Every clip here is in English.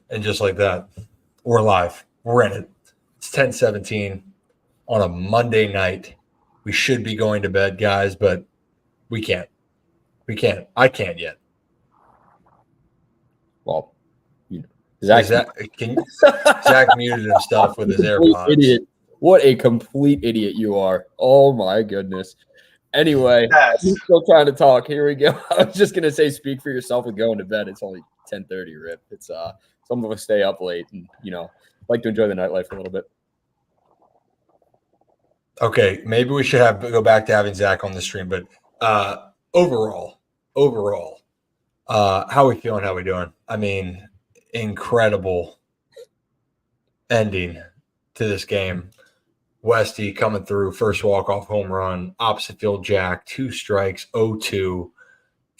And just like that, we're live. We're in it. It's 10:17 on a Monday night. We should be going to bed, guys, but we can't. We can't. I can't yet. Well, Zach muted himself with his AirPods. Idiot. What a complete idiot you are. Oh, my goodness. Anyway, I'm still trying to talk. Here we go. I was just going to say speak for yourself with going to bed. It's only 10:30, Rip. It's some of us stay up late and, like to enjoy the nightlife a little bit. Okay, maybe we should go back to having Zach on the stream, but overall, how are we feeling? How are we doing? I mean, incredible ending to this game. Westy coming through, first walk-off home run, opposite field jack, 2 strikes, 0-2.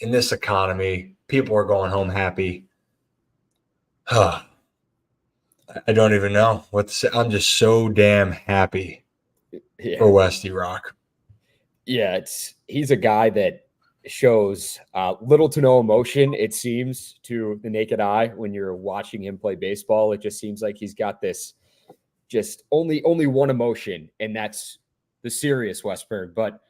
In this economy, people are going home happy. I don't even know what to say. I'm just so damn happy for Westy Rock. Yeah, he's a guy that shows little to no emotion, it seems, to the naked eye when you're watching him play baseball. It just seems like he's got this just only one emotion, and that's the serious Westberg. But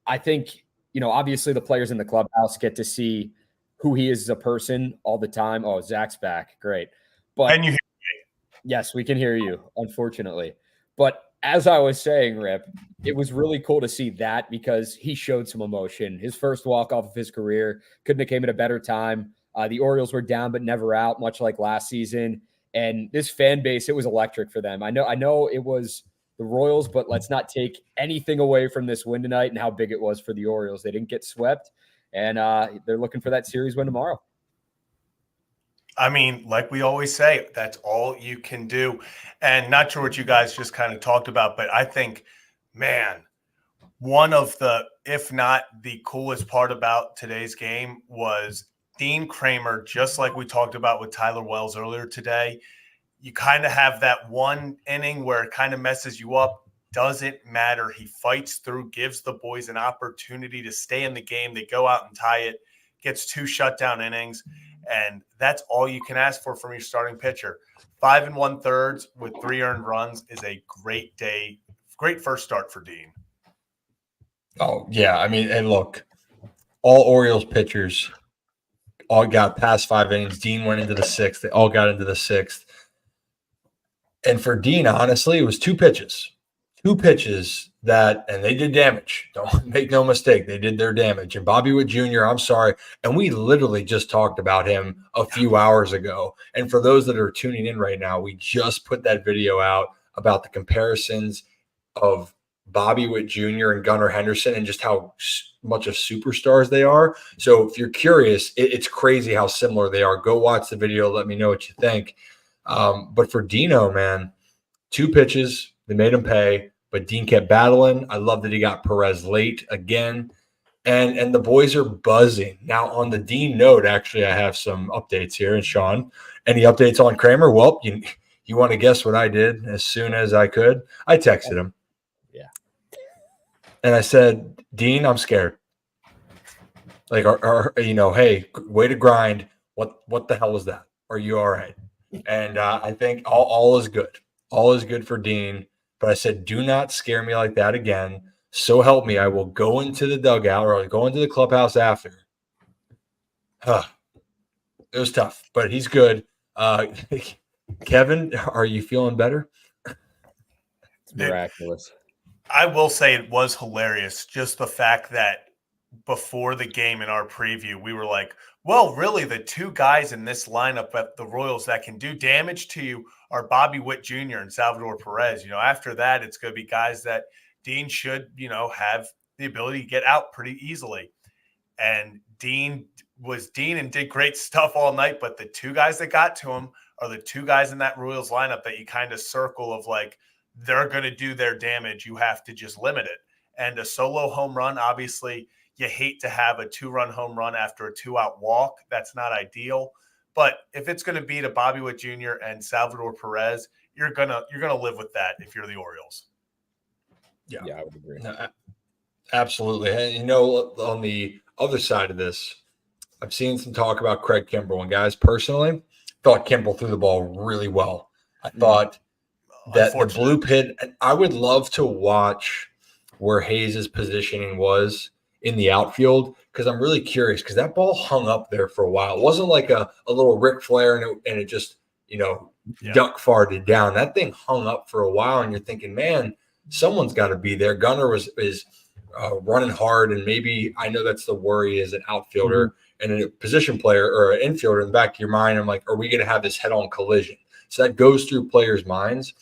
I think, obviously the players in the clubhouse get to see who he is as a person all the time. Oh, Zach's back. Great. But can you hear me? Yes, we can hear you, unfortunately. But as I was saying, Rip, it was really cool to see that because he showed some emotion. His first walk-off of his career couldn't have came at a better time. The Orioles were down but never out, much like last season. And this fan base, it was electric for them. I know it was the Royals, but let's not take anything away from this win tonight and how big it was for the Orioles. They didn't get swept, and they're looking for that series win tomorrow. I mean, like we always say, that's all you can do. And not sure what you guys just kind of talked about, but I think, man, one of the, if not the coolest part about today's game was Dean Kremer, just like we talked about with Tyler Wells earlier today. You kind of have that one inning where it kind of messes you up. Doesn't matter. He fights through, gives the boys an opportunity to stay in the game. They go out and tie it, gets 2 shutdown innings. And that's all you can ask for from your starting pitcher. 5 1/3 with 3 earned runs is a great day. Great first start for Dean. Oh, yeah. I mean, and look, all Orioles pitchers all got past 5 innings. Dean went into the 6th. They all got into the 6th. And for Dean, honestly, it was 2 pitches. 2 pitches and they did damage. Don't make no mistake. They did their damage. And Bobby Witt Jr., I'm sorry. And we literally just talked about him a few hours ago. And for those that are tuning in right now, we just put that video out about the comparisons of Bobby Witt Jr. and Gunnar Henderson and just how much of superstars they are. So if you're curious, it's crazy how similar they are. Go watch the video. Let me know what you think. But for Dino, man, 2 pitches, they made him pay, but Dean kept battling. I love that he got Perez late again. And the boys are buzzing. Now, on the Dean note, actually, I have some updates here. And Sean, any updates on Kremer? Well, you want to guess what I did as soon as I could? I texted him. Yeah. And I said, Dean, I'm scared. Like, hey, way to grind. What the hell was that? Are you all right? And I think all is good. All is good for Dean. But I said, do not scare me like that again. So help me, I will go into the dugout or I'll go into the clubhouse after. It was tough, but he's good. Kevin, are you feeling better? It's miraculous. I will say it was hilarious. Just the fact that before the game in our preview, we were like, well, really, the 2 guys in this lineup at the Royals that can do damage to you are Bobby Witt Jr. and Salvador Perez. After that, it's going to be guys that Dean should, have the ability to get out pretty easily. And Dean was Dean and did great stuff all night, but the 2 guys that got to him are the 2 guys in that Royals lineup that you kind of circle of like, they're going to do their damage. You have to just limit it. And a solo home run, obviously, you hate to have a 2-run home run after a 2-out walk. That's not ideal. But if it's going to be to Bobby Witt Jr. and Salvador Perez, you're gonna live with that if you're the Orioles. Yeah, I would agree. No, absolutely. And on the other side of this, I've seen some talk about Craig Kimbrell. And guys, personally, thought Kimbrel threw the ball really well. I thought that the blue pit, I would love to watch where Hayes' positioning was in the outfield because I'm really curious because that ball hung up there for a while. It wasn't like a little Ric Flair and it just, duck farted down. That thing hung up for a while and you're thinking, man, someone's got to be there. Gunnar is running hard, and maybe I know that's the worry as an outfielder and a position player or an infielder in the back of your mind. I'm like, are we going to have this head-on collision? So that goes through players' minds.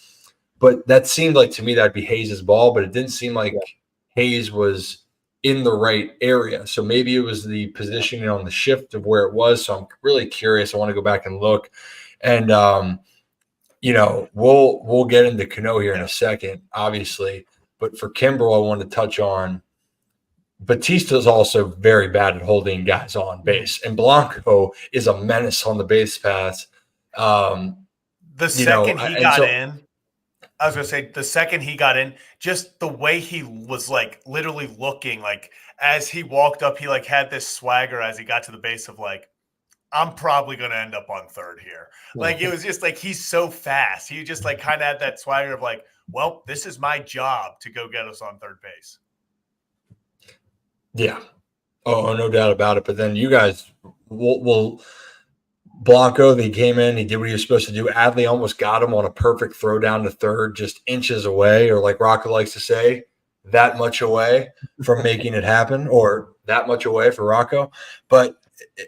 But that seemed like to me that'd be Hayes' ball, but it didn't seem like Hayes was in the right area. So maybe it was the positioning on the shift of where it was. So I'm really curious. I want to go back and look. And we'll get into Cano here in a second, obviously. But for Kimbrel, I want to touch on Batista's also very bad at holding guys on base. And Blanco is a menace on the base paths. The second he got in, I was going to say, the second he got in, just the way he was like literally looking, like as he walked up, he like had this swagger as he got to the base of like, I'm probably going to end up on third here. Like, it was just like, he's so fast. He just like kind of had that swagger of like, well, this is my job to go get us on third base. Yeah. Oh, no doubt about it. But then you guys will Blanco, he came in, he did what he was supposed to do. Adley almost got him on a perfect throw down to third, just inches away, or like Rocco likes to say, that much away from making it happen, or that much away for Rocco. But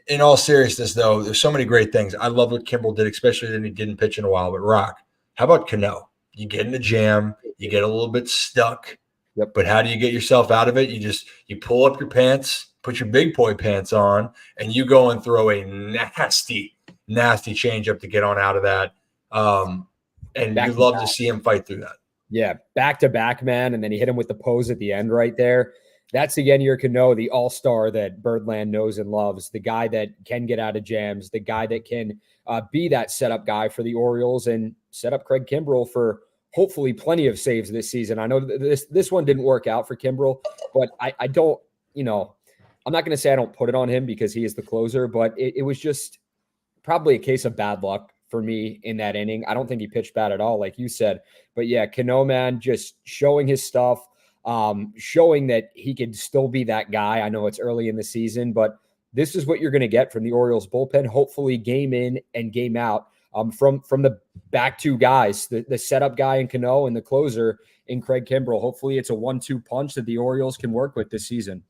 in all seriousness, though, there's so many great things. I love what Kimbrel did, especially that he didn't pitch in a while. But Rock, how about Cano? You get in a jam, you get a little bit stuck. Yep. But how do you get yourself out of it? You pull up your pants, put your big boy pants on, and you go and throw a nasty changeup to get on out of that. And you'd love to see him fight through that. Yeah, back-to-back, man, and then he hit him with the pose at the end right there. That's, again, your Cano, the all-star that Birdland knows and loves, the guy that can get out of jams, the guy that can be that setup guy for the Orioles and set up Craig Kimbrel for hopefully plenty of saves this season. I know this one didn't work out for Kimbrel, but I don't, I'm not going to say I don't put it on him because he is the closer, but it was just probably a case of bad luck for me in that inning. I don't think he pitched bad at all, like you said. But yeah, Cano, man, just showing his stuff, showing that he could still be that guy. I know it's early in the season, but this is what you're going to get from the Orioles bullpen, hopefully game in and game out. From the back two guys, the setup guy in Cano and the closer in Craig Kimbrel. Hopefully it's a 1-2 punch that the Orioles can work with this season.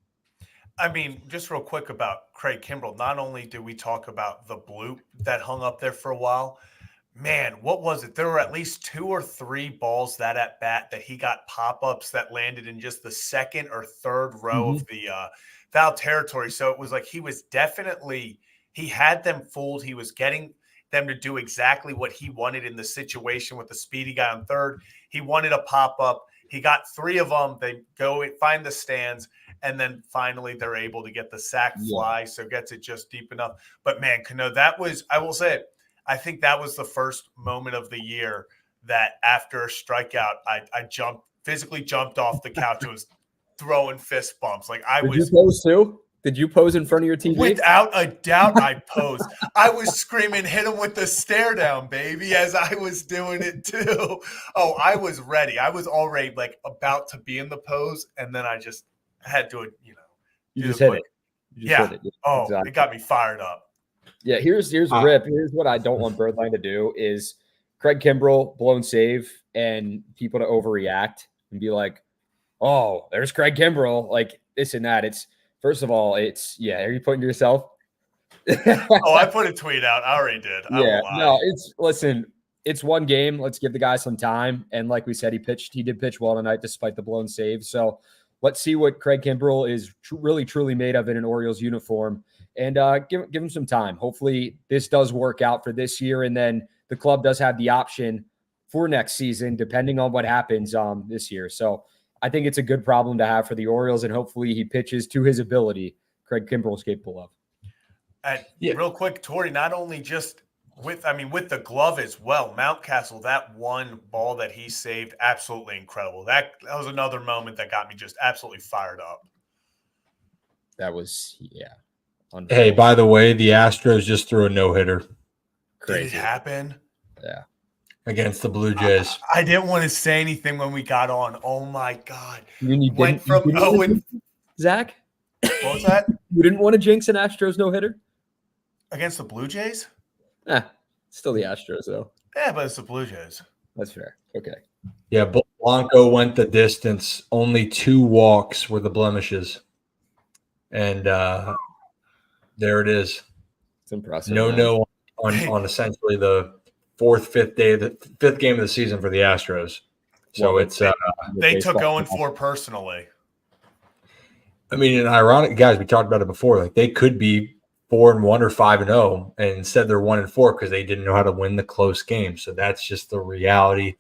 I mean, just real quick about Craig Kimbrel, not only did we talk about the bloop that hung up there for a while, man, what was it? There were at least 2 or 3 balls that at bat that he got pop-ups that landed in just the second or third row of the foul territory. So it was like he had them fooled. He was getting them to do exactly what he wanted in the situation with the speedy guy on third. He wanted a pop-up. He got 3 of them. They go find the stands, and then finally they're able to get the sac fly, so gets it just deep enough. But, man, Cano, that was – I will say it, I think that was the first moment of the year that after a strikeout, I physically jumped off the couch and was throwing fist bumps. Like Did you pose too? Did you pose in front of your TV? Without a doubt, I posed. I was screaming, hit him with the stare down, baby, as I was doing it too. Oh, I was ready. I was already like about to be in the pose, and then I just had to, You just hit it. Hit it. Oh, exactly. It got me fired up. Yeah, here's Rip. Here's what I don't want Birdline to do is Craig Kimbrel blown save and people to overreact and be like, oh, there's Craig Kimbrel, like this and that. It's first of all, are you putting yourself? Oh, I put a tweet out. I already did. It's one game. Let's give the guy some time. And like we said, he did pitch well tonight despite the blown save. So let's see what Craig Kimbrel is really, truly made of in an Orioles uniform. And give him some time. Hopefully this does work out for this year. And then the club does have the option for next season, depending on what happens this year. So I think it's a good problem to have for the Orioles, and hopefully he pitches to his ability. Craig Kimbrel is capable of. And real quick, Tori, not only just with the glove as well, Mountcastle, that one ball that he saved, absolutely incredible. That was another moment that got me just absolutely fired up. That was, Hey, by the way, the Astros just threw a no-hitter. Crazy. Did it happen? Yeah. Against the Blue Jays. I didn't want to say anything when we got on. Oh my God. You Went from didn't Owen. Zach? What was that? You didn't want to jinx an Astros no-hitter? Against the Blue Jays? Still the Astros, though. Yeah, but it's the Blue Jays. That's fair. Okay. Yeah, Blanco went the distance. Only 2 walks were the blemishes. And there it is. It's impressive. No on essentially the fifth game of the season for the Astros. So it's they took 0-4 personally. I mean, and ironic, guys, we talked about it before. Like they could be 4-1 or 5-0, and instead they're 1-4 because they didn't know how to win the close game. So that's just the reality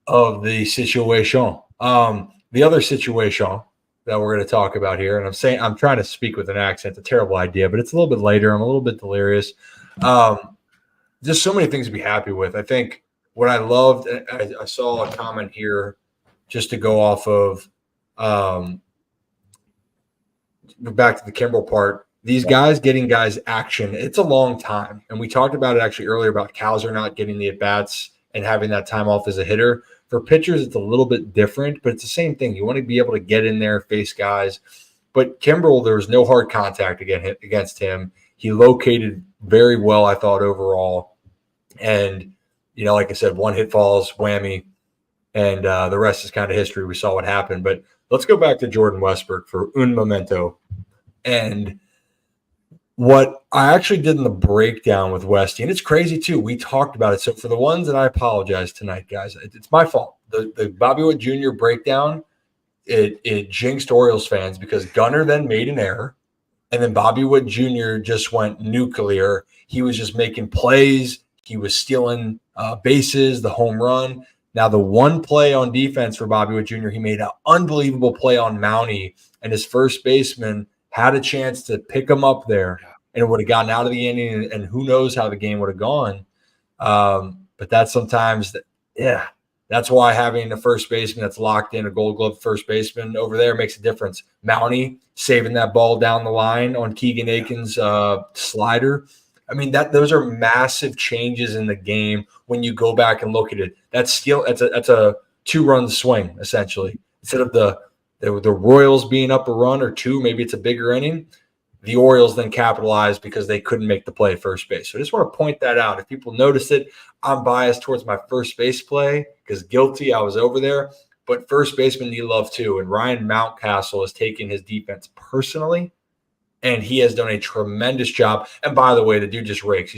of the situation. The other situation that we're going to talk about here, and I'm trying to speak with an accent. It's a terrible idea, but it's a little bit later. I'm a little bit delirious. Just so many things to be happy with. I think what I loved, I saw a comment here just to go off of back to the Kimbrel part. These guys getting guys action, it's a long time. And we talked about it actually earlier about Cowser not getting the at-bats and having that time off as a hitter. For pitchers, it's a little bit different, but it's the same thing. You want to be able to get in there, face guys. But Kimbrel, there was no hard contact against him. He located very well, I thought, overall. And, like I said, 1 hit falls, whammy, and the rest is kind of history. We saw what happened. But let's go back to Jordan Westberg for un momento. And what I actually did in the breakdown with Westy, and it's crazy too. We talked about it. So for the ones that I apologize tonight, guys, it's my fault. The Bobby Witt Jr. breakdown, it jinxed Orioles fans because Gunnar then made an error, and then Bobby Witt Jr. just went nuclear. He was just making plays. He was stealing bases, the home run. Now, the one play on defense for Bobby Witt Jr., he made an unbelievable play on Mountie, and his first baseman had a chance to pick him up there, and it would have gotten out of the inning, and who knows how the game would have gone. But that's sometimes, that's why having a first baseman that's locked in, a Gold Glove first baseman over there makes a difference. Mountie saving that ball down the line on Keegan Aiken's slider. I mean, those are massive changes in the game when you go back and look at it. That's a 2-run swing, essentially. Instead of the Royals being up a run or 2, maybe it's a bigger inning. The Orioles then capitalized because they couldn't make the play at first base. So I just want to point that out. If people notice it, I'm biased towards my first base play because guilty, I was over there. But first baseman need love too. And Ryan Mountcastle has taken his defense personally, and he has done a tremendous job. And by the way, the dude just rakes.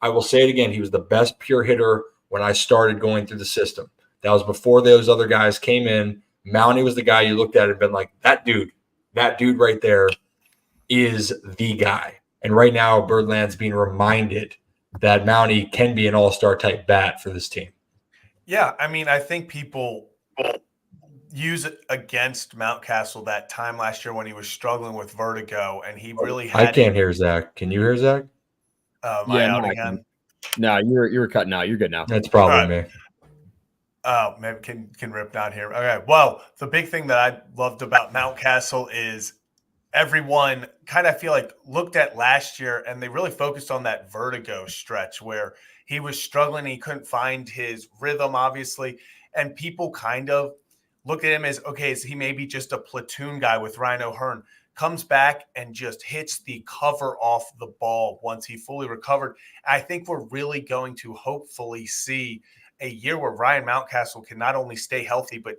I will say it again, he was the best pure hitter when I started going through the system. That was before those other guys came in. Mountie was the guy you looked at and been like, that dude right there is the guy. And right now, Birdland's being reminded that Mountie can be an all-star type bat for this team. Yeah, I mean, I think people use it against Mountcastle that time last year when he was struggling with vertigo, and he really had. I can't hear Zach. Can you hear Zach? Am I out again? No, you're cutting out. You're good now. That's probably me. Oh, maybe can Rip not hear? Okay. Well, the big thing that I loved about Mountcastle is everyone kind of feel like looked at last year and they really focused on that vertigo stretch where he was struggling. He couldn't find his rhythm, obviously. And people kind of looked at him as, okay, is he maybe just a platoon guy with Ryan O'Hearn? Comes back and just hits the cover off the ball once he fully recovered. I think we're really going to hopefully see a year where Ryan Mountcastle can not only stay healthy, but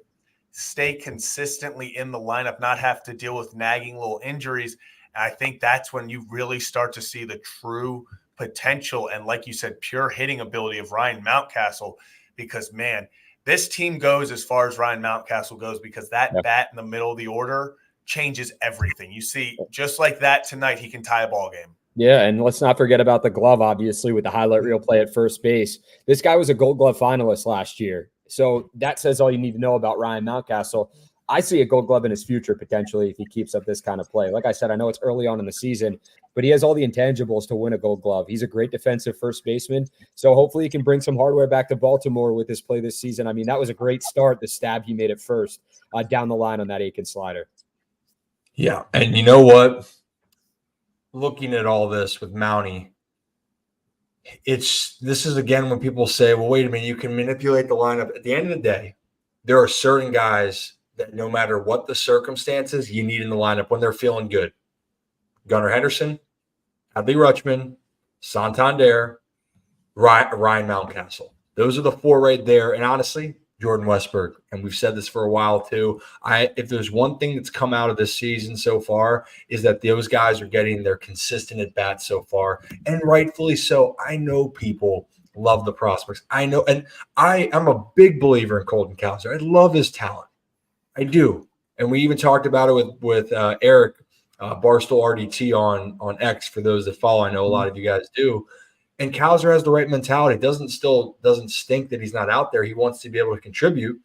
stay consistently in the lineup, not have to deal with nagging little injuries. And I think that's when you really start to see the true potential and, like you said, pure hitting ability of Ryan Mountcastle, because, man, this team goes as far as Ryan Mountcastle goes because that bat in the middle of the order changes everything. You see, just like that tonight, he can tie a ball game. Yeah, and let's not forget about the glove, obviously, with the highlight reel play at first base. This guy was a Gold Glove finalist last year. So that says all you need to know about Ryan Mountcastle. I see a Gold Glove in his future, potentially, if he keeps up this kind of play. Like I said, I know it's early on in the season, but he has all the intangibles to win a Gold Glove. He's a great defensive first baseman. So hopefully he can bring some hardware back to Baltimore with his play this season. I mean, that was a great start, the stab he made at first down the line on that Aiken slider. Yeah, and you know what? Looking at all this with Mountie, this is again when people say, well, wait a minute, you can manipulate the lineup. At the end of the day, there are certain guys that no matter what the circumstances, you need in the lineup when they're feeling good. Gunnar Henderson, Adley Rutschman, Santander, Ryan Mountcastle. Those are the four right there. And honestly, Jordan Westberg. And we've said this for a while too. If there's one thing that's come out of this season so far is that those guys are getting their consistent at bats so far. And rightfully so. I know people love the prospects. I know. And I'm a big believer in Colton Cowser. I love his talent. I do. And we even talked about it with Eric Barstool RDT on X for those that follow. I know a lot of you guys do. And Cowser has the right mentality. Doesn't stink that he's not out there. He wants to be able to contribute.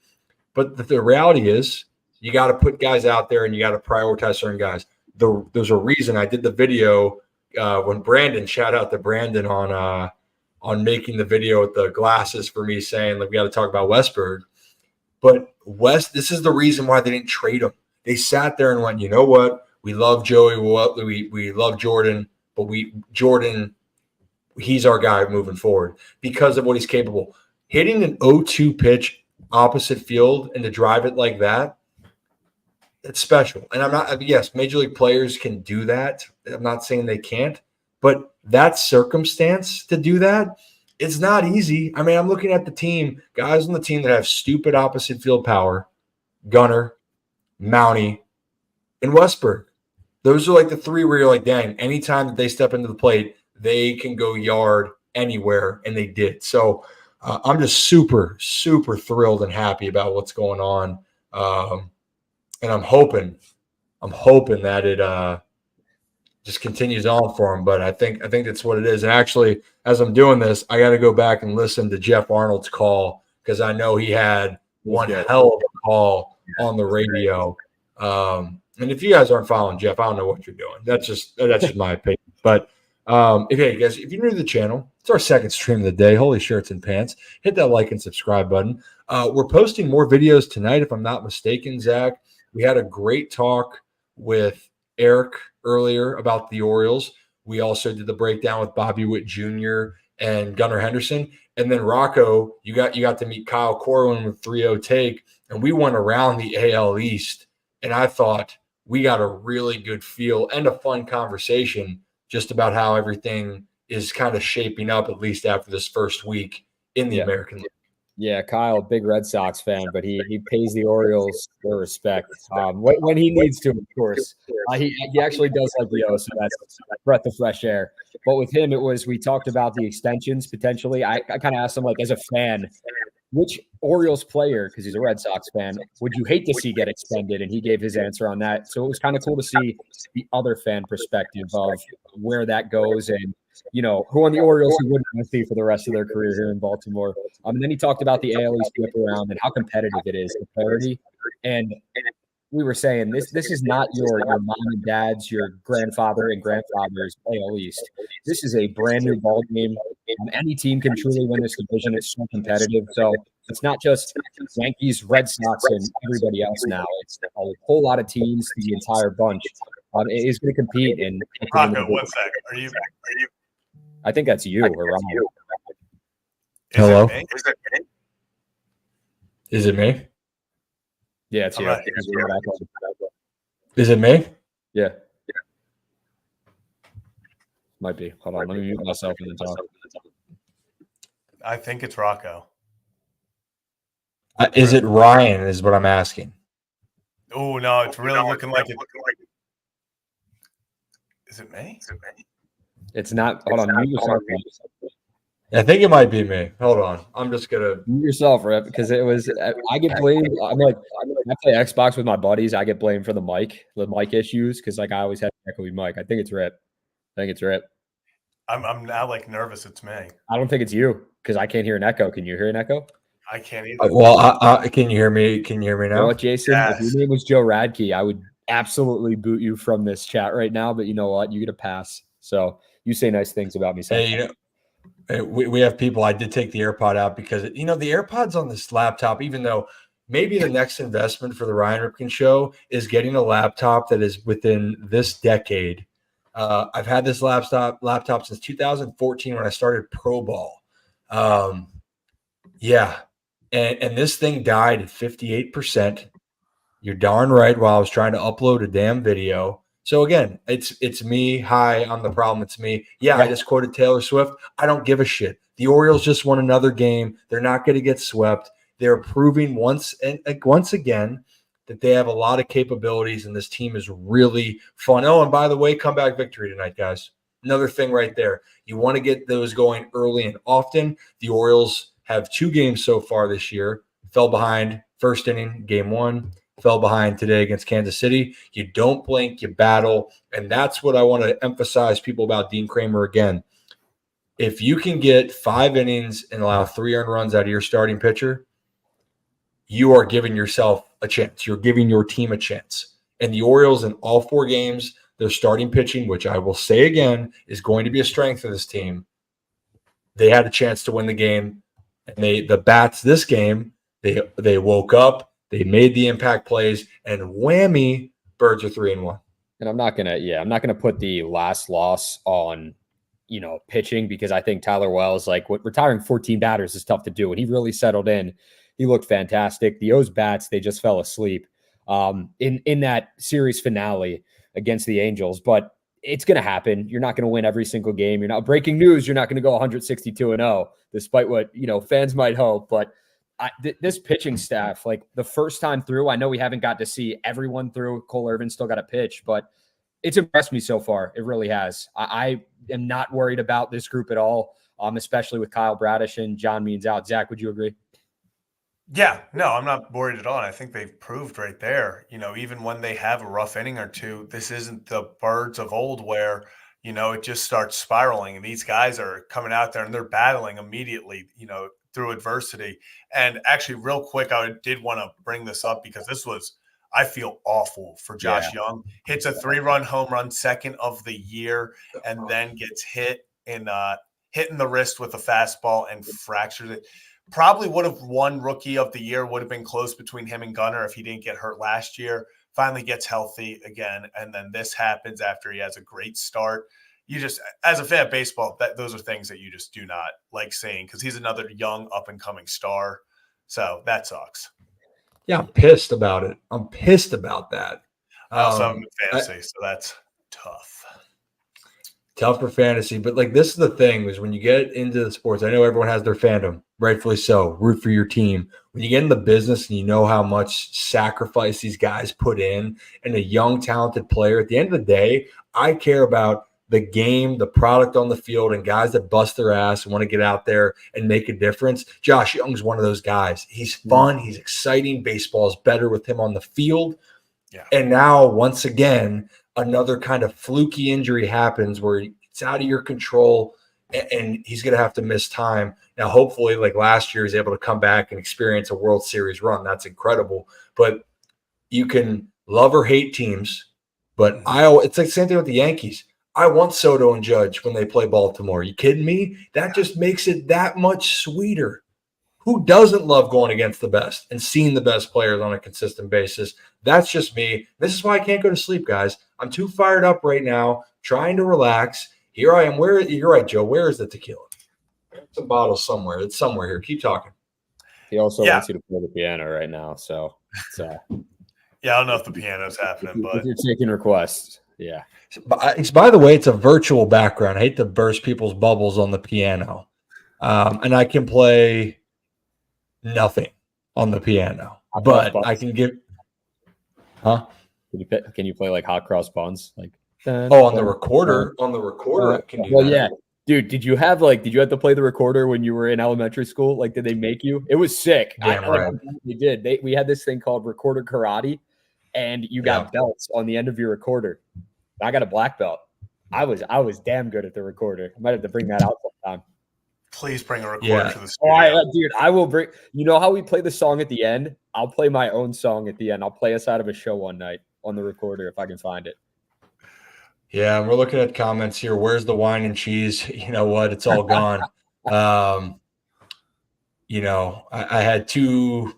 But the reality is you got to put guys out there and you got to prioritize certain guys. There's a reason I did the video when Brandon, shout out to Brandon on making the video with the glasses for me saying, like, we got to talk about Westberg. But this is the reason why they didn't trade him. They sat there and went, you know what? We love Joey. We love Jordan. But Jordan – he's our guy moving forward because of what he's capable. Hitting an 0-2 pitch opposite field and to drive it like that, it's special. And yes, major league players can do that. I'm not saying they can't, but that circumstance to do that, it's not easy. I mean, I'm looking at the team, guys on the team that have stupid opposite field power, Gunnar, Mountie, and Westberg. Those are like the three where you're like, dang, anytime that they step into the plate, they can go yard anywhere, and they did. So I'm just super, super thrilled and happy about what's going on. And I'm hoping that it just continues on for him. But I think that's what it is. And actually, as I'm doing this, I got to go back and listen to Jeff Arnold's call because I know he had one hell of a call on the radio. And if you guys aren't following Jeff, I don't know what you're doing. That's just my opinion. But hey, guys, if you're new to the channel, it's our second stream of the day. Holy shirts and pants. Hit that like and subscribe button. We're posting more videos tonight, if I'm not mistaken, Zach. We had a great talk with Eric earlier about the Orioles. We also did the breakdown with Bobby Witt Jr. and Gunnar Henderson. And then Rocco, you got to meet Kyle Corwin with 3-0 take. And we went around the AL East. And I thought we got a really good feel and a fun conversation just about how everything is kind of shaping up, at least after this first week in the American League. Yeah, Kyle, big Red Sox fan, but he pays the Orioles their respect when he needs to, of course. He actually does like the O, so that's a breath of fresh air. But with him, we talked about the extensions potentially. I kind of asked him, like, as a fan, which Orioles player, because he's a Red Sox fan, would you hate to see get extended? And he gave his answer on that. So it was kind of cool to see the other fan perspective of where that goes and, who on the Orioles he wouldn't want to see for the rest of their career here in Baltimore. And then he talked about the AL East flip around and how competitive it is, the parity. And we were saying this is not your mom and dad's, your grandfather and grandfather's AL East. This is a brand new ball game. Any team can truly win this division. It's so competitive. So it's not just Yankees, Red Sox, and everybody else now. It's a whole lot of teams, the entire bunch is going to compete. And Rocco, 1 sec. Are you? I think that's you or Ron. Hello. Is it me? Yeah, it's you. Right. Is it me? Yeah. Might be. Hold on. Let me mute myself and then talk. I think it's Rocco. Is it Ryan is what I'm asking. Oh, no, it's really looking like it. Is it me? It's not. Hold on. Mute yourself. I think it might be me. Hold on. I'm just going to. Mute yourself, Rip, because I get blamed. I'm like, I play Xbox with my buddies. I get blamed for the mic issues because, like, I always have an echoey mic. I think it's Rip. I'm now, like, nervous it's me. I don't think it's you because I can't hear an echo. Can you hear an echo? I can't either. Well, can you hear me? Can you hear me now? You know what, Jason? Yes. If your name was Joe Radke, I would absolutely boot you from this chat right now. But you know what? You get a pass. So you say nice things about me. Hey, we have people. I did take the AirPod out because, the AirPods on this laptop, even though maybe the next investment for the Ryan Ripken Show is getting a laptop that is within this decade I've had this laptop since 2014 when I started pro ball. Yeah. And this thing died at 58%. You're darn right while I was trying to upload a damn video. So again, it's me. Hi, I'm the problem. It's me. Yeah, I just quoted Taylor Swift. I don't give a shit. The Orioles just won another game. They're not going to get swept. They're proving once again that they have a lot of capabilities, and this team is really fun. Oh, and by the way, comeback victory tonight, guys. Another thing right there. You want to get those going early and often. The Orioles have 2 games so far this year. Fell behind first inning, game 1. Fell behind today against Kansas City. You don't blink, you battle. And that's what I want to emphasize people about Dean Kremer again. If you can get 5 innings and allow 3 earned runs out of your starting pitcher, you are giving yourself a chance. You're giving your team a chance. And the Orioles in all 4 games, their starting pitching, which I will say again, is going to be a strength of this team. They had a chance to win the game. And the bats this game, they woke up. They made the impact plays, and whammy, Birds are 3-1. And I'm not gonna put the last loss on, pitching, because I think Tyler Wells, retiring 14 batters is tough to do, and he really settled in. He looked fantastic. The O's bats, they just fell asleep in that series finale against the Angels, but it's going to happen. You're not going to win every single game. You're not breaking news. You're not going to go 162-0, despite what fans might hope, but. This pitching staff, the first time through, I know we haven't got to see everyone through. Cole Irvin still got to pitch, but it's impressed me so far. It really has. I am not worried about this group at all, especially with Kyle Bradish and John Means out. Zach, would you agree? Yeah, no, I'm not worried at all. And I think they've proved right there, even when they have a rough inning or two, this isn't the Birds of old where, it just starts spiraling. And these guys are coming out there and they're battling immediately, through adversity. And actually, real quick, I did want to bring this up because this was, I feel awful for Josh Young. Hits a 3-run home run, second of the year, and then gets hit in hitting the wrist with a fastball and fractures it. Probably would have won Rookie of the Year, would have been close between him and Gunnar if he didn't get hurt last year. Finally gets healthy again, and then this happens after he has a great start. You just, as a fan of baseball, those are things that you just do not like seeing because he's another young up-and-coming star. So that sucks. Yeah, I'm pissed about it. I'm pissed about that. I also have him in fantasy, so that's tough. Tough for fantasy. But, this is the thing is when you get into the sports, I know everyone has their fandom, rightfully so, root for your team. When you get in the business and you know how much sacrifice these guys put in and a young, talented player, at the end of the day, I care about the game, the product on the field, and guys that bust their ass and want to get out there and make a difference. Josh Young's one of those guys. He's fun. He's exciting. Baseball is better with him on the field. Yeah. And now, once again, another kind of fluky injury happens where it's out of your control and he's going to have to miss time. Now, hopefully, like last year, he's able to come back and experience a World Series run. That's incredible. But you can love or hate teams, but it's like the same thing with the Yankees. I want Soto and Judge when they play Baltimore. Are you kidding me? That just makes it that much sweeter. Who doesn't love going against the best and seeing the best players on a consistent basis? That's just me. This is why I can't go to sleep, guys. I'm too fired up right now, trying to relax. Here I am. You're right, Joe. Where is the tequila? It's a bottle somewhere. It's somewhere here. Keep talking. He also wants you to play the piano right now. So, yeah, I don't know if the piano's happening, but you're taking requests. Yeah. By the way, it's a virtual background. I hate to burst people's bubbles on the piano. And I can play nothing on the piano, but I can give. Huh? Can you play like Hot Cross Buns? Like on the recorder. On the recorder, I can do that. Yeah. Dude, did you have to play the recorder when you were in elementary school? Like, did they make you? It was sick. Right. They did. We had this thing called recorder karate, and you got belts on the end of your recorder. I got a black belt. I was damn good at the recorder. I might have to bring that out sometime. Please bring a recorder to the studio. Dude, I will bring. You know how we play the song at the end? I'll play my own song at the end. I'll play us out of a show one night on the recorder if I can find it. Yeah, we're looking at comments here. Where's the wine and cheese? You know what? It's all gone. I had two.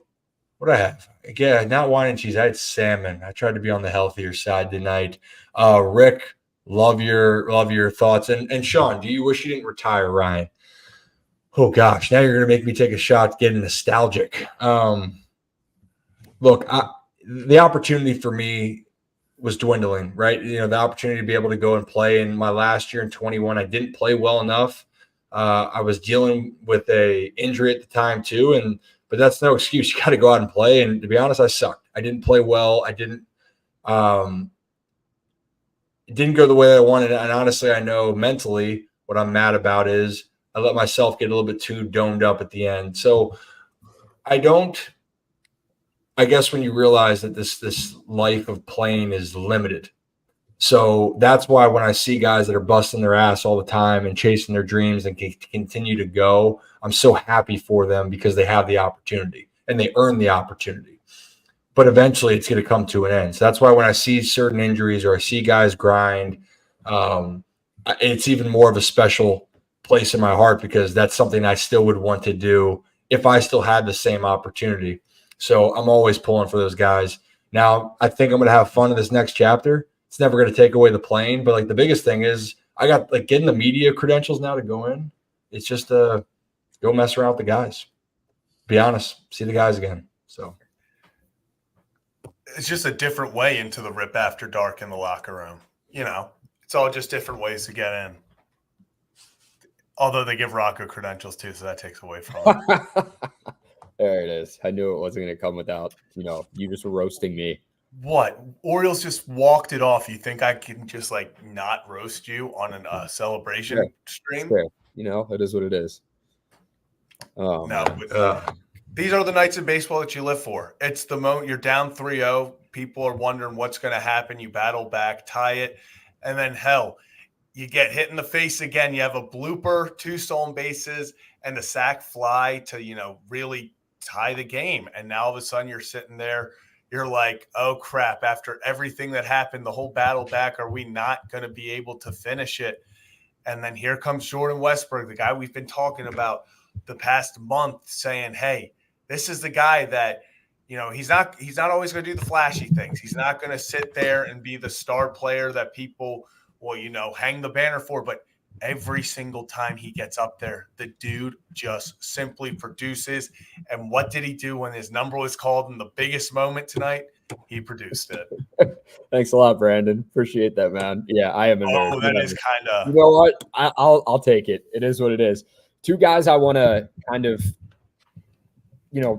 What did I have? Yeah, not wine and cheese. I had salmon. I tried to be on the healthier side tonight. Rick Love your thoughts. And Sean, do you wish you didn't retire, Ryan? Oh gosh, now you're gonna make me take a shot getting nostalgic. Look, the opportunity for me was dwindling, right? The opportunity to be able to go and play in my last year in 21, I didn't play well enough. I was dealing with a injury at the time too, but that's no excuse. You got to go out and play. And to be honest, I sucked. I didn't play well. It didn't go the way I wanted. And honestly, I know mentally what I'm mad about is I let myself get a little bit too domed up at the end. So I guess when you realize that this life of playing is limited. So that's why when I see guys that are busting their ass all the time and chasing their dreams and can continue to go, I'm so happy for them because they have the opportunity and they earn the opportunity. But eventually it's going to come to an end. So that's why when I see certain injuries or I see guys grind, it's even more of a special place in my heart because that's something I still would want to do if I still had the same opportunity. So I'm always pulling for those guys. Now, I think I'm going to have fun in this next chapter. It's never going to take away the playing, but like the biggest thing is I got like getting the media credentials now to go in. It's just go mess around with the guys. Be honest, see the guys again. So it's just a different way into the Rip After Dark in the locker room. It's all just different ways to get in. Although they give Rocco credentials too, so that takes away from it. There it is. I knew it wasn't going to come without, you just roasting me. What? Orioles just walked it off. You think I can just not roast you on a celebration stream? Fair. It is what it is. Oh, no. These are the nights in baseball that you live for. It's the moment you're down 3-0. People are wondering what's going to happen. You battle back, tie it, and then hell, you get hit in the face again. You have a blooper, 2 stolen bases, and the sac fly to, really tie the game. And now all of a sudden you're sitting there. You're like, oh, crap, after everything that happened, the whole battle back, are we not going to be able to finish it? And then here comes Jordan Westberg, the guy we've been talking about the past month, saying, hey, this is the guy that, he's not always going to do the flashy things. He's not going to sit there and be the star player that people will, hang the banner for. But every single time he gets up there, the dude just simply produces. And what did he do when his number was called in the biggest moment tonight? He produced it. Thanks a lot, Brandon. Appreciate that, man. Yeah, I am a nerd. Oh, that is kind of. You know what? I'll take it. It is what it is. 2 guys I want to kind of,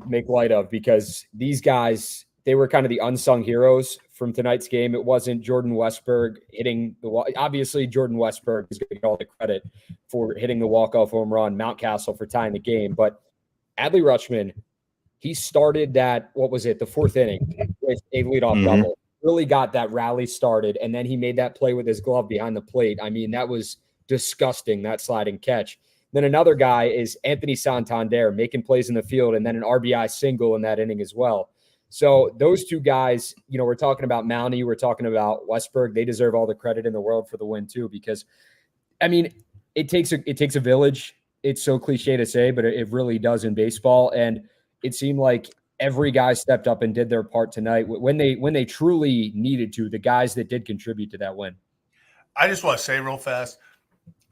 make light of because these guys, they were kind of the unsung heroes from tonight's game. It wasn't Jordan Westberg hitting the wall. Obviously, Jordan Westberg is going to get all the credit for hitting the walk-off home run, Mountcastle for tying the game. But Adley Rutschman, he started that, what was it, the 4th inning with a leadoff double. Really got that rally started, and then he made that play with his glove behind the plate. I mean, that was disgusting, that sliding catch. Then another guy is Anthony Santander making plays in the field and then an RBI single in that inning as well. So those 2 guys, we're talking about Mountie, we're talking about Westberg. They deserve all the credit in the world for the win too, because I mean, it takes a village. It's so cliche to say, but it really does in baseball. And it seemed like every guy stepped up and did their part tonight when they truly needed to, the guys that did contribute to that win. I just want to say real fast,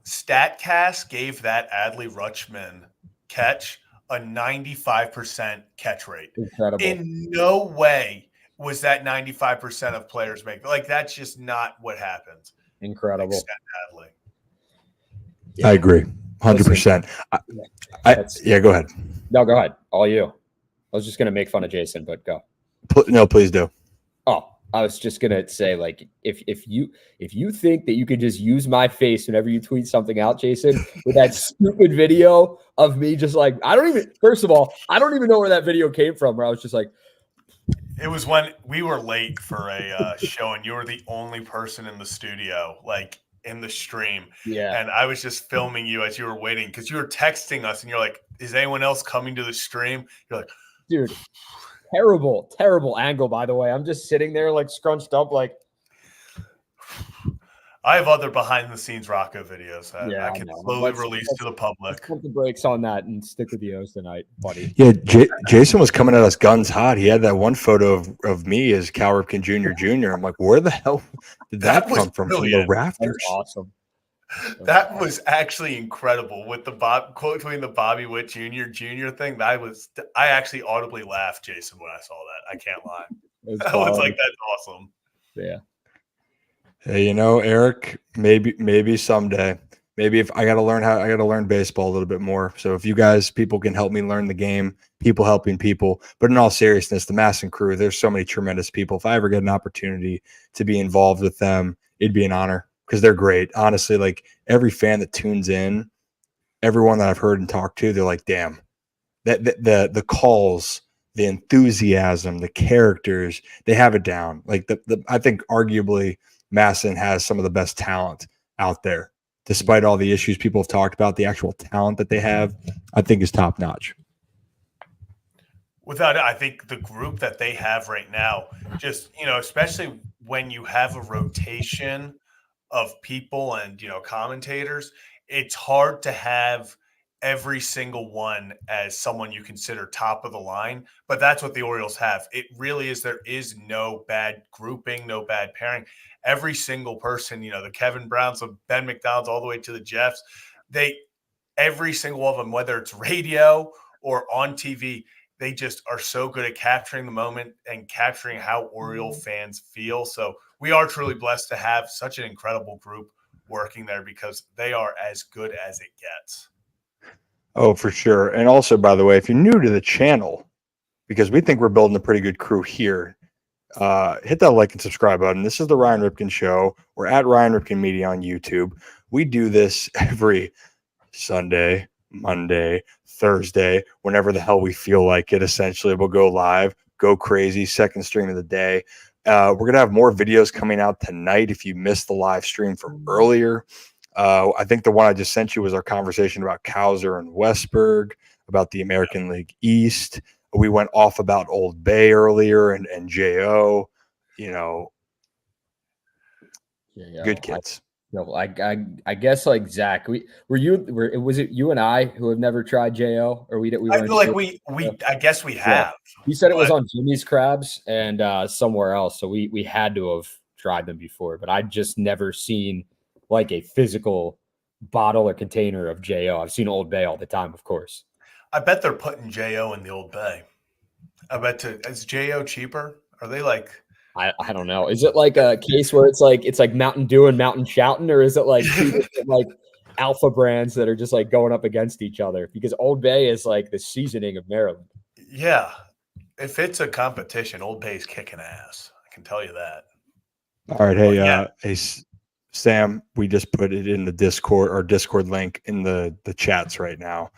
StatCast gave that Adley Rutschman catch a 95% catch rate. Incredible. In no way was that 95% of players make. That's just not what happens. Incredible. Adley. Yeah. I agree. 100%. Yeah, go ahead. No, go ahead. All you. I was just going to make fun of Jason, but go. No, please do. Oh, I was just going to say, if you think that you could just use my face whenever you tweet something out, Jason, with that stupid video of me just first of all, I don't even know where that video came from, where I was just like. It was when we were late for a show and you were the only person in the studio, in the stream. Yeah. And I was just filming you as you were waiting because you were texting us and you're like, is anyone else coming to the stream? You're like, dude, terrible angle, by the way. I'm just sitting there scrunched up I have other behind-the-scenes Rocco videos that Yeah, I I can know. slowly release to the Let's public. pump the brakes on that and stick with the O's tonight, buddy. Yeah, Jason was coming at us guns hot. He had that one photo of me as Cal Ripken Jr. I'm like, where the hell did that was come from the brilliant. That was rafters? awesome. That was actually incredible with the quote between the Bobby Witt Jr. thing. I actually audibly laughed, Jason, when I saw that. I can't lie. I was like, that's awesome. Yeah. Hey, Eric, maybe someday. Maybe if I got to learn baseball a little bit more. So if you guys, people can help me learn the game, people helping people. But in all seriousness, the Masson crew, there's so many tremendous people. If I ever get an opportunity to be involved with them, it'd be an honor because they're great. Honestly, like every fan that tunes in, everyone that I've heard and talked to, they're like, damn, that the calls, the enthusiasm, the characters, they have it down. Like I think arguably Masson has some of the best talent out there. Despite all the issues people have talked about, the actual talent that they have, I think is top notch. Without it, I think the group that they have right now, just, especially when you have a rotation of people and, commentators, it's hard to have every single one as someone you consider top of the line. But that's what the Orioles have. It really is. There is no bad grouping, no bad pairing. Every single person, the Kevin Browns, the Ben McDonald's, all the way to the Jeffs, every single one of them, whether it's radio or on TV, they just are so good at capturing the moment and capturing how Oriole fans feel. So we are truly blessed to have such an incredible group working there because they are as good as it gets. Oh, for sure. And also, by the way, if you're new to the channel, because we think we're building a pretty good crew here, hit that like and subscribe button. This is the Ryan Ripken Show. We're at Ryan Ripken Media on YouTube. We do this every Sunday, Monday, Thursday, whenever the hell we feel like it. Essentially, we'll go live, go crazy, second stream of the day. We're going to have more videos coming out tonight if you missed the live stream from earlier. I think the one I just sent you was our conversation about Cowser and Westberg, about the American League East. We went off about Old Bay earlier and J.O., good kids. I guess like Zach, was it you and I who have never tried JO, or we I feel like I guess we have. You said it was on Jimmy's Crabs and somewhere else, so we had to have tried them before, but I'd just never seen like a physical bottle or container of JO. I've seen Old Bay all the time, of course. I bet they're putting JO in the Old Bay. Is JO cheaper? Are they like? I don't know. Is it like a case where it's like Mountain Dew and Mountain Shoutin', or is it like two different, like alpha brands that are just like going up against each other? Because Old Bay is like the seasoning of Maryland. Yeah, if it's a competition, Old Bay's kicking ass. I can tell you that. All right, hey, Sam, we just put it in the Discord, our Discord link in the chats right now.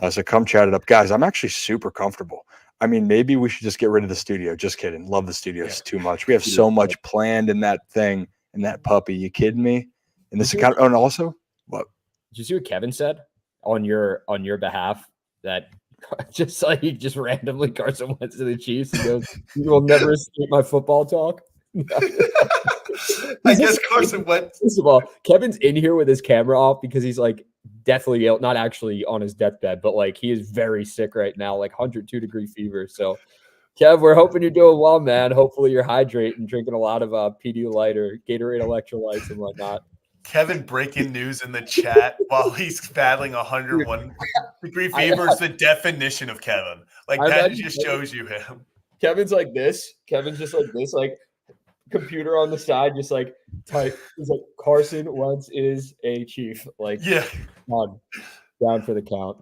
So come chat it up, guys. I'm actually super comfortable. I mean, maybe we should just get rid of the studio. Just kidding. Love the studios too much. We have so much planned in that thing, in that puppy. You kidding me? In this account. Oh, and also, what? Did you see what Kevin said on your behalf? That just like he just randomly Carson went to the Chiefs and goes, "You will never escape my football talk." I guess Carson went. First of all, Kevin's in here with his camera off because he's like deathly ill, not actually on his deathbed, but like he is very sick right now, like 102-degree fever. So, Kev, we're hoping you're doing well, man. Hopefully you're hydrating, drinking a lot of Pedialyte or Gatorade electrolytes and whatnot. Kevin breaking news in the chat while he's battling 101-degree fever is the definition of Kevin. Like that just shows you him. Kevin's like this. Kevin's just like this, like computer on the side, just like type. He's like, Carson Wentz is a Chief. Like, yeah, down for the count.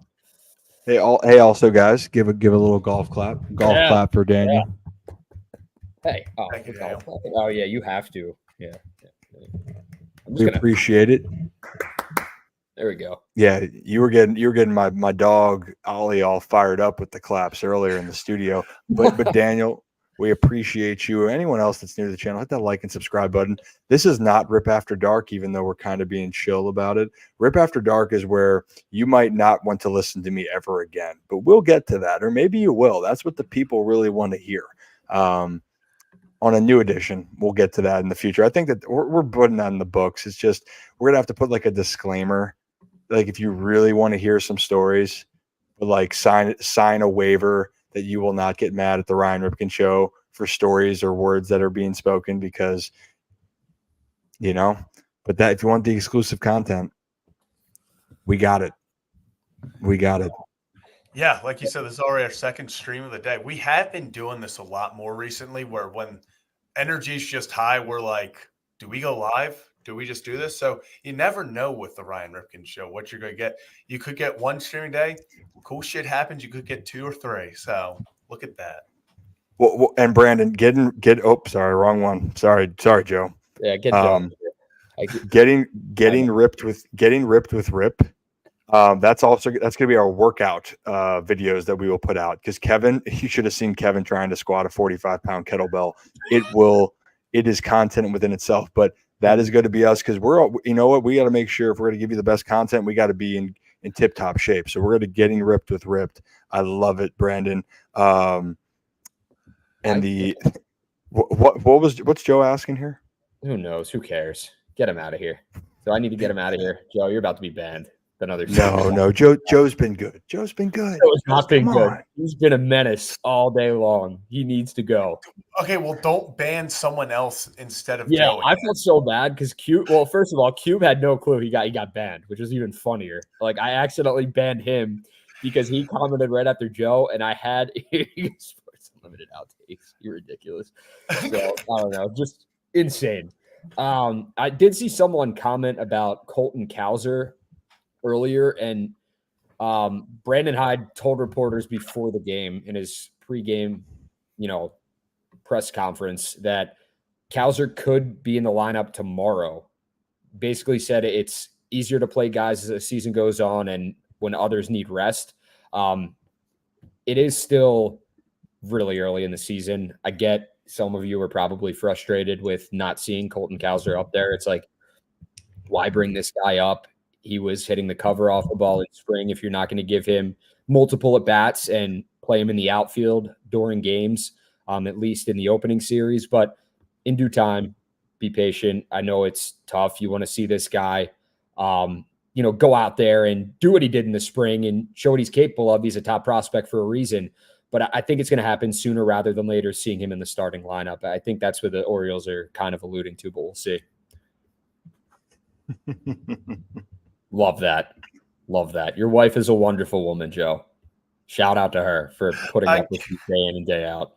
Hey, also guys, give a little golf clap clap for Daniel. Yeah. Hey, oh yeah, you have to. Yeah. We appreciate it. There we go. Yeah, you were getting my dog Ollie all fired up with the claps earlier in the studio. But Daniel, we appreciate you. Anyone else that's new to the channel, hit that like and subscribe button. This is not Rip After Dark, even though we're kind of being chill about it. Rip After Dark is where you might not want to listen to me ever again, but we'll get to that, or maybe you will. That's what the people really want to hear. on a new edition. We'll get to that in the future. I think that we're putting that in the books. It's just we're gonna have to put like a disclaimer, like if you really want to hear some stories, but like sign a waiver that you will not get mad at the Ryan Ripken Show for stories or words that are being spoken, because but that if you want the exclusive content, we got it. Yeah, like you said, this is already our second stream of the day. We have been doing this a lot more recently, where when energy's just high, we're like, do we go live? Do we just do this? So you never know with the Ryan Ripken Show what you're going to get. You could get one streaming day. Cool shit happens. You could get 2 or 3. So look at that. Well, and Brandon, sorry, wrong one. Sorry, Joe. Yeah, get Joe. Getting ripped with Rip. That's going to be our workout videos that we will put out, because Kevin, you should have seen Kevin trying to squat a 45-pound kettlebell. It is content within itself, but that is going to be us, because we got to make sure if we're going to give you the best content, we got to be in tip top shape. So we're going to getting ripped with Ripped. I love it, Brandon. What's Joe asking here? Who knows? Who cares? Get him out of here. So I need to get him out of here. Joe, you're about to be banned. No. Joe's been good. Joe's not been good. He's been a menace all day long. He needs to go. Okay, well, don't ban someone else instead of Joe. Joe. I felt so bad because Cube. Well, first of all, Cube had no clue he got banned, which was even funnier. Like, I accidentally banned him because he commented right after Joe, and I had Sports Unlimited outtakes. You're ridiculous. So I don't know, just insane. I did see someone comment about Colton Cowser earlier, and Brandon Hyde told reporters before the game in his pregame, press conference that Cowser could be in the lineup tomorrow. Basically said it's easier to play guys as the season goes on and when others need rest. It is still really early in the season. I get some of you are probably frustrated with not seeing Colton Cowser up there. It's like, why bring this guy up? He was hitting the cover off the ball in spring. If you're not going to give him multiple at-bats and play him in the outfield during games, at least in the opening series. But in due time, be patient. I know it's tough. You want to see this guy, go out there and do what he did in the spring and show what he's capable of. He's a top prospect for a reason. But I think it's going to happen sooner rather than later, seeing him in the starting lineup. I think that's what the Orioles are kind of alluding to, but we'll see. Love that. Your wife is a wonderful woman, Joe. Shout out to her for putting up with you day in and day out.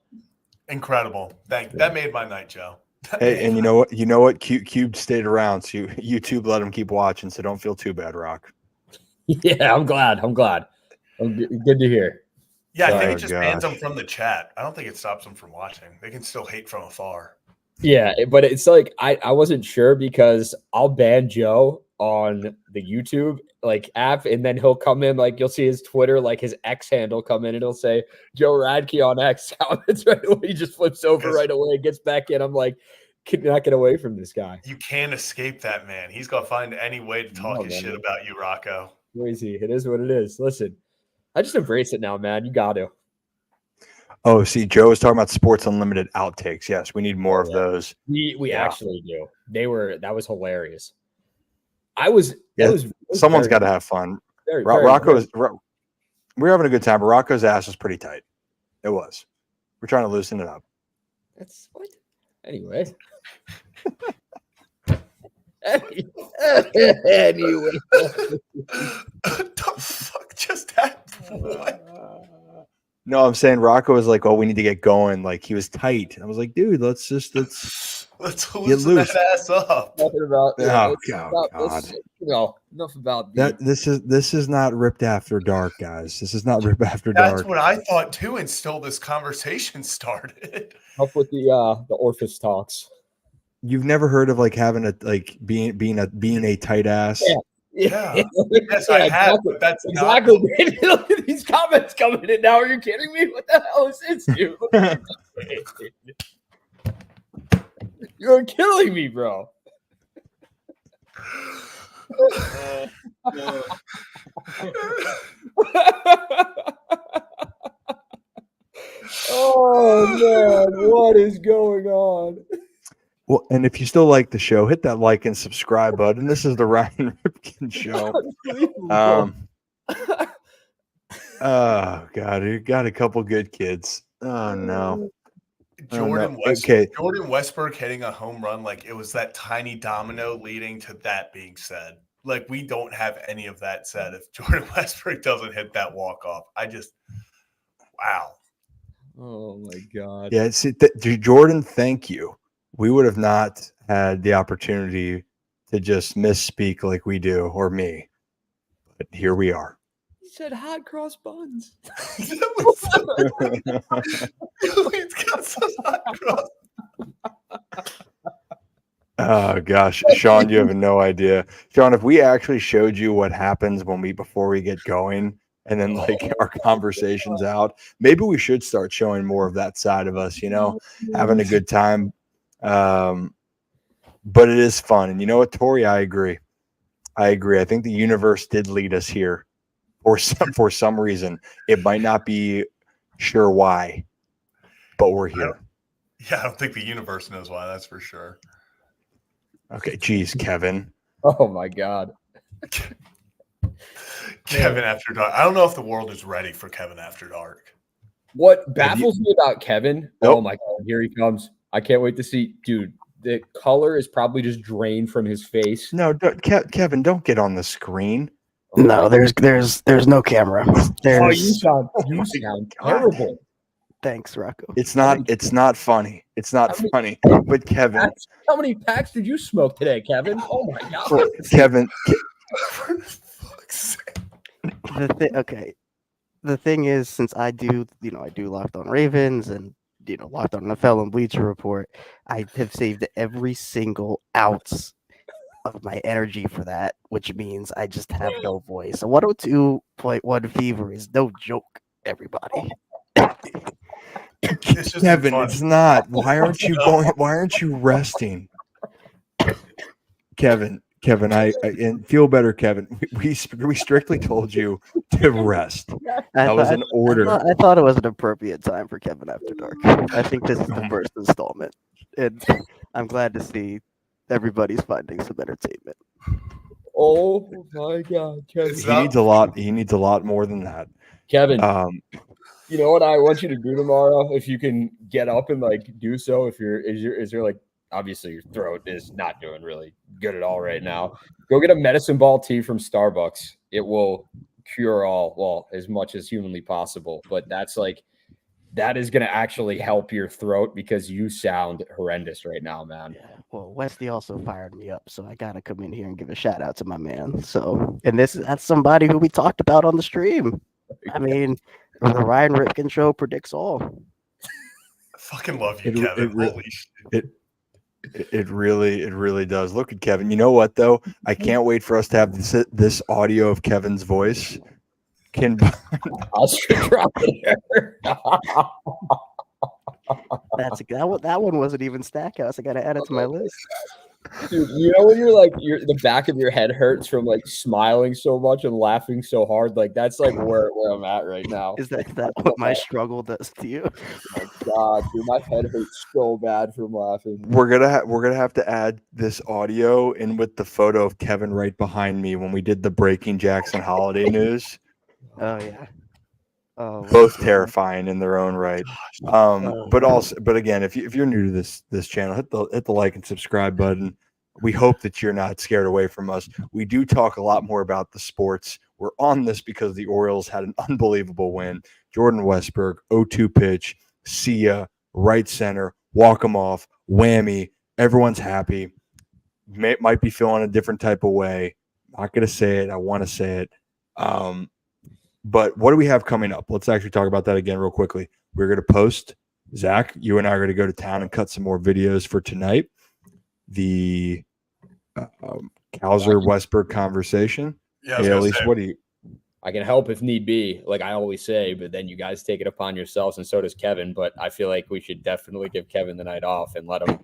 Incredible. That made my night, Joe. Hey, and you know what? Cube stayed around, so YouTube let him keep watching, so don't feel too bad, Rock. Yeah, I'm glad. Good to hear. Yeah, I think it just bans them from the chat. I don't think it stops them from watching. They can still hate from afar. Yeah, but it's like I wasn't sure, because I'll ban Joe on the YouTube app, and then he'll come in, you'll see his Twitter, his X handle come in, and he'll say Joe Radke on X. Comments right away. He just flips over right away, gets back in. I'm like, can not get away from this guy. You can't escape that man. He's gonna find any way to talk his shit about you, Rocco. Crazy. It is what it is. Listen, I just embrace it now, man. You got to. Oh, see, Joe was talking about Sports Unlimited outtakes. Yes, we need more of those. We actually do. That was hilarious. Someone's got to have fun. Rocco we're having a good time, but Rocco's ass was pretty tight. It was. We're trying to loosen it up. That's what. Anyway. Anyway. The fuck just happened? What? No, I'm saying Rocco was like, "Oh, we need to get going." Like, he was tight. I was like, "Dude, let's loosen that ass up." Talking about God. Enough about that. This is not Ripped After Dark, guys. This is not Ripped After Dark. That's what I thought too, until this conversation started. Up with the Orphis talks. You've never heard of having being a tight ass? Yeah. Yes, I have. Exactly. But that's exactly. Look at these comments coming in now. Are you kidding me? What the hell is this, dude? You're killing me, bro. Oh man, what is going on? Well, and if you still like the show, hit that like and subscribe button. This is the Ryan Ripken Show. Oh God, you got a couple good kids. Oh no. Jordan Westberg hitting a home run, like it was that tiny domino leading to that being said. Like we don't have any of that said if Jordan Westberg doesn't hit that walk-off. Wow. Oh my God. Yeah, see, Jordan, thank you. We would have not had the opportunity to just misspeak like we do, or me. But here we are. He said hot cross buns. He's got some hot cross. Oh gosh, Sean, you have no idea. Sean, if we actually showed you what happens before we get going, and then like our conversations out, maybe we should start showing more of that side of us. Having a good time. But it is fun, and you know what, Tori? I agree. I think the universe did lead us here, for some reason. It might not be sure why, but we're here. I don't think the universe knows why. That's for sure. Okay, geez, Kevin. Oh my God. Kevin After Dark. I don't know if the world is ready for Kevin After Dark. What baffles me about Kevin? Nope. Oh my God, here he comes. I can't wait to see, dude. The color is probably just drained from his face. No, Kevin, don't get on the screen. No, there's no camera. You sound terrible. Thanks, Rocco. It's not funny. It's not funny. But Kevin, how many packs did you smoke today, Kevin? Oh my God. Kevin. For fuck's sake. The thing is, since I do Locked On Ravens and Locked On NFL and Bleacher Report, I have saved every single ounce of my energy for that, which means I just have no voice. So 102.1 Fever is no joke, everybody. Kevin, it's not. Why aren't you going? Why aren't you resting? Kevin, and feel better, Kevin. We strictly told you to rest. That was an order. I thought it was an appropriate time for Kevin After Dark. I think this is the first installment, and I'm glad to see everybody's finding some entertainment. Oh my God, Kevin! He needs a lot more than that. Kevin, you know what I want you to do tomorrow? If you can get up and do so, is there obviously your throat is not doing really good at all right now. Go get a medicine ball tea from Starbucks. It will cure as much as humanly possible. But that is going to actually help your throat because you sound horrendous right now, man. Yeah. Well, Westy also fired me up, so I got to come in here and give a shout out to my man. So, and that's somebody who we talked about on the stream. I mean, the Ryan Ripken Show predicts all. I fucking love you, Kevin. Holy shit. It really does. Look at Kevin. You know what though? I can't wait for us to have this audio of Kevin's voice. I'll drop it here. That one wasn't even Stackhouse. I got to add it to my list. Dude, you know when you're the back of your head hurts from smiling so much and laughing so hard? That's where I'm at right now. Is that what my struggle does to you? Oh my God, dude, my head hurts so bad from laughing. We're gonna have to add this audio in with the photo of Kevin right behind me when we did the Breaking Jackson holiday news. Oh yeah. Oh, both terrifying in their own right. But again, if you're new to this channel, hit the like and subscribe button. We hope that you're not scared away from us. We do talk a lot more about the sports. We're on this because the Orioles had an unbelievable win. Jordan Westberg, 0-2 pitch, see ya, right center, walk them off, whammy. Everyone's happy. Might be feeling a different type of way. Not gonna say it. I want to say it. But what do we have coming up? Let's actually talk about that again real quickly. We're going to post, Zach, you and I are going to go to town and cut some more videos for tonight. The Cowser-Westberg conversation. Yeah, Elise, what do you? I can help if need be, like I always say, but then you guys take it upon yourselves, and so does Kevin. But I feel like we should definitely give Kevin the night off and let him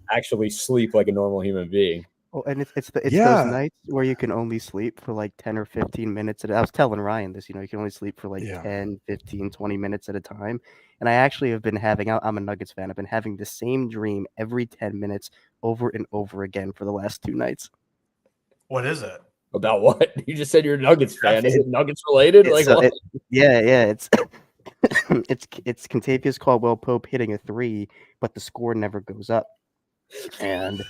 actually sleep like a normal human being. Oh, and it's those Yeah. nights where you can only sleep for like 10 or 15 minutes. I was telling Ryan this, you can only sleep for like Yeah. 10, 15, 20 minutes at a time. And I actually have been having, I'm a Nuggets fan. I've been having the same dream every 10 minutes over and over again for the last 2 nights. What is it? About what? You just said you're a Nuggets fan. Is It- it Nuggets related? Like what? Yeah, it's it's Contavious Caldwell-Pope hitting a 3, but the score never goes up. And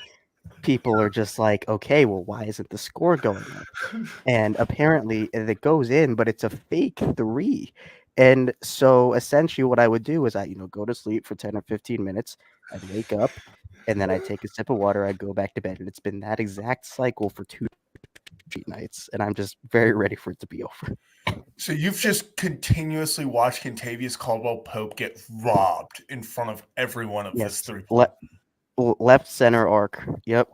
people are just like, okay, well, why isn't the score going up? And apparently it goes in, but it's a fake 3. And so essentially what I would do is I go to sleep for 10 or 15 minutes. I'd wake up and then I'd take a sip of water. I'd go back to bed. And it's been that exact cycle for 2 straight nights. And I'm just very ready for it to be over. So you've just continuously watched Contavious Caldwell-Pope get robbed in front of every one of his 3 points. Left center arc. Yep.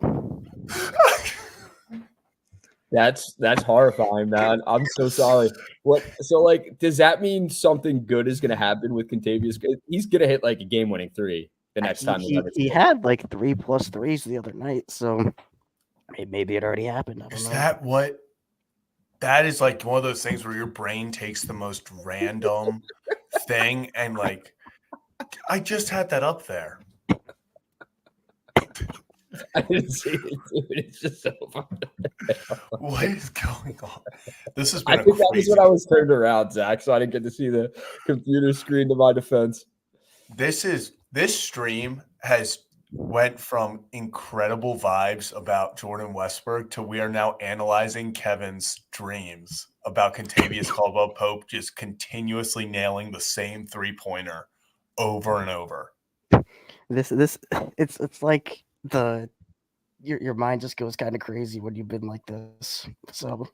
That's horrifying, man. I'm so sorry. So like, does that mean something good is gonna happen with Contavious? He's gonna hit like a game-winning 3 the next time. He had like 3+3s the other night, so maybe it already happened. I don't know. That is like one of those things where your brain takes the most random thing and like, I just had that up there. I didn't see it, dude. It's just so funny. What is going on? This has been I think that was when I was turned around, Zach, so I didn't get to see the computer screen to my defense. This stream has went from incredible vibes about Jordan Westberg to we are now analyzing Kevin's dreams about Contavious Caldwell-Pope just continuously nailing the same 3-pointer over and over. It's like your mind just goes kind of crazy when you've been like this. So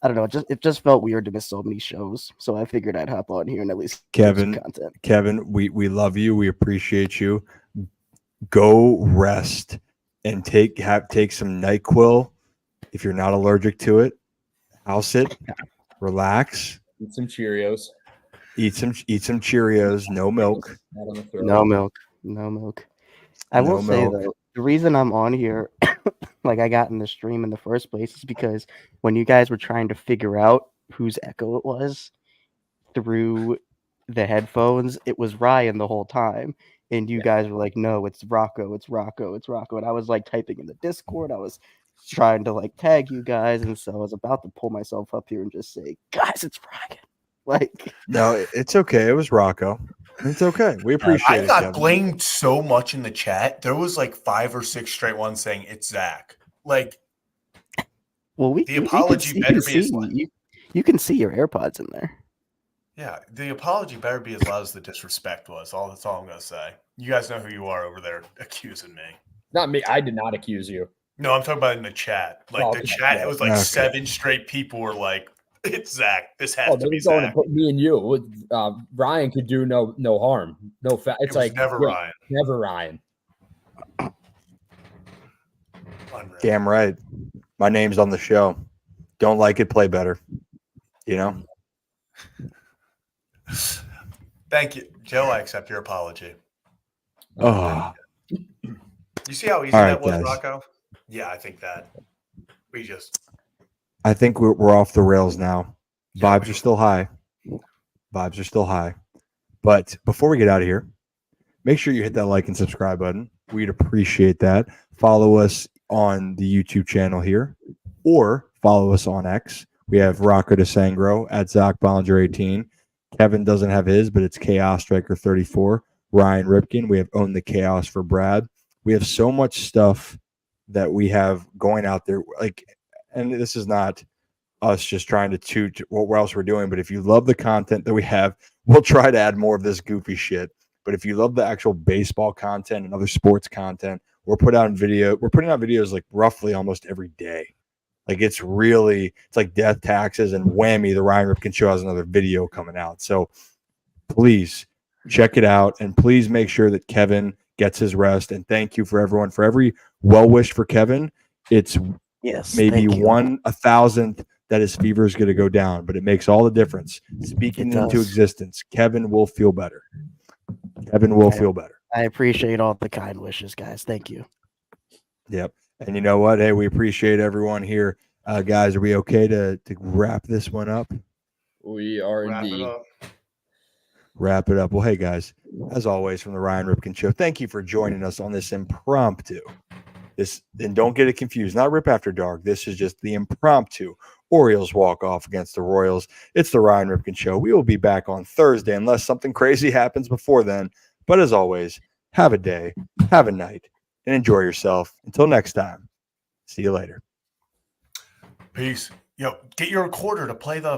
I don't know. It just felt weird to miss so many shows. So I figured I'd hop on here and at least give some content. Kevin, we love you. We appreciate you. Go rest and take some NyQuil if you're not allergic to it. House it, relax. Eat some Cheerios. Eat some Cheerios. No milk. No milk. I will say though, the reason I'm on here, like I got in the stream in the first place, is because when you guys were trying to figure out whose echo it was through the headphones, it was Ryan the whole time. And you guys were like, no, it's Rocco. And I was like typing in the Discord. I was trying to like tag you guys. And so I was about to pull myself up here and just say, guys, it's Ryan. Like, no, it's okay. It was Rocco. It's okay. We appreciate it. I got blamed so much in the chat. There was like 5 or 6 straight ones saying it's Zach. Like, well, the apology better be as loud. You can see your AirPods in there. Yeah, the apology better be as loud as the disrespect was. That's all I'm gonna say. You guys know who you are over there accusing me. Not me. I did not accuse you. No, I'm talking about in the chat. Like the chat, it was like 7 straight people were like, "It's Zach. This has to be Zach." To put me and you. Ryan could do no harm. No fat. It's like never Ryan. Never Ryan. Damn right. My name's on the show. Don't like it, play better. You know. Thank you, Joe. I accept your apology. Oh, you see how easy that was, guys. Rocco? Yeah, I think that I think we're off the rails now. Vibes are still high. But before we get out of here, make sure you hit that like and subscribe button. We'd appreciate that. Follow us on the YouTube channel here, or follow us on X. We have Rocco DeSangro at Zach Bollinger 18. Kevin doesn't have his, but it's Chaos Striker 34. Ryan Ripken. We have Own the Chaos for Brad. We have so much stuff that we have going out there. Like, and this is not us just trying to toot what else we're doing, but if you love the content that we have, we'll try to add more of this goofy shit. But if you love the actual baseball content and other sports content, we're putting out videos like roughly almost every day. Like it's like death, taxes, and whammy. The Ryan Ripken Show has another video coming out. So please check it out. And please make sure that Kevin gets his rest. And thank you for everyone for every well wish for Kevin. It's maybe 1/1000th that his fever is going to go down, but it makes all the difference. Speaking into existence, Kevin will feel better. Feel better. I appreciate all the kind wishes, guys. Thank you. Yep. And you know what? Hey, we appreciate everyone here. Guys, are we okay to wrap this one up? We are Wrap it indeed. up. Wrap it up. Well, hey, guys, as always from the Ryan Ripken Show, thank you for joining us on this impromptu. And don't get it confused, not Rip After Dark. This is just the impromptu Orioles walk-off against the Royals. It's the Ryan Ripken Show. We will be back on Thursday unless something crazy happens before then. But as always, have a day, have a night, and enjoy yourself. Until next time, see you later. Peace. Yo, get your recorder to play the